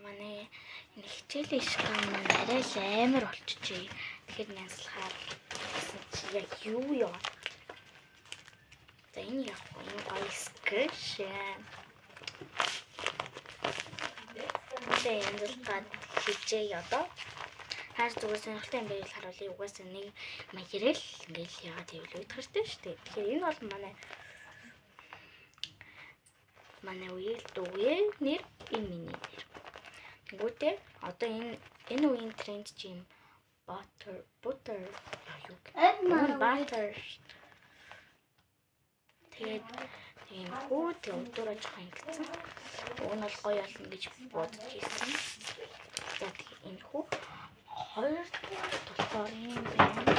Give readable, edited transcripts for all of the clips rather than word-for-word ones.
манай энэ хичээлийн шкаф маань арай л амар болчихжээ. Тэгэхээр нянслахаар гэсэн чи яг юу яа. За энэ яг гоё скрэшэн. Тэгээ янзлаад хичээ одоо. Хаас зүгээр сонирхолтой юм байл харуулъя. Угаасаа нэг материал ингээл яагаад хэвлээ утгартай шүү дээ. Тэгэхээр энэ бол манай үеэл дүүгээ нэр энэ миний нэр. Тэгвэл одоо энэ үеийн тренд чинь butter юу butter. Тэгээд тийм хүүд өдөрөө жоох ингэсэн. Уг нь бол гоё болно гэж бодож ирсэн. За тэгээд энэ хүү хоёр болохоор юм байна.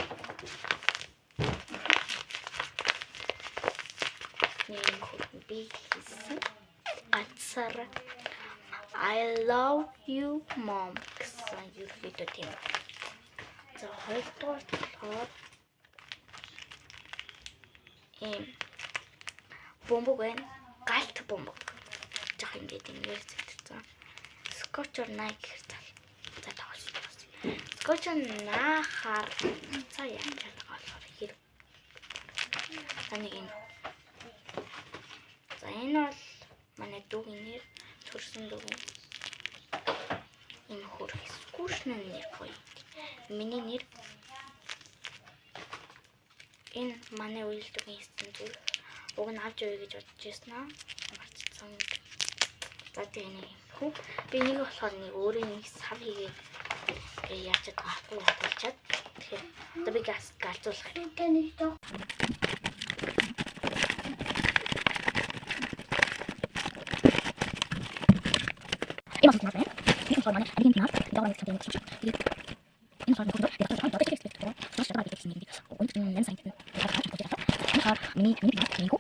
Нэг хүү би хийсэн. Ацара I love you mom гэсэн юу гэдэг тийм. За хоёрдугаар болохоор бомбог байна. Галт бомбог. Жах ингээд ингэж зэтэрсэн. Scotcher Nike гэх зал. За тоглосон. Scotcher нахаар за яаж байгаа хэрэг. Таныг за энэ бол манай дүүгийн нэр төрсөн дүүгийн энэ хөрх скушны нэр гоё. Миний нэр энэ манай үйлдвэрийн эссэн зүйл. Уг нь авч явъя гэж бодож байсан аа. Марцсан. За тэгээ нэг хүү. Би нэг болохоор нэг өөрөө нэг сав хийгээд яачаад байхгүй болчихад. Тэгэхээр одоо би галзуулах юм. Тэнийг доо. Энэ бол манай. Энэ бол манай. Энэ бол манай. Энэ бол миний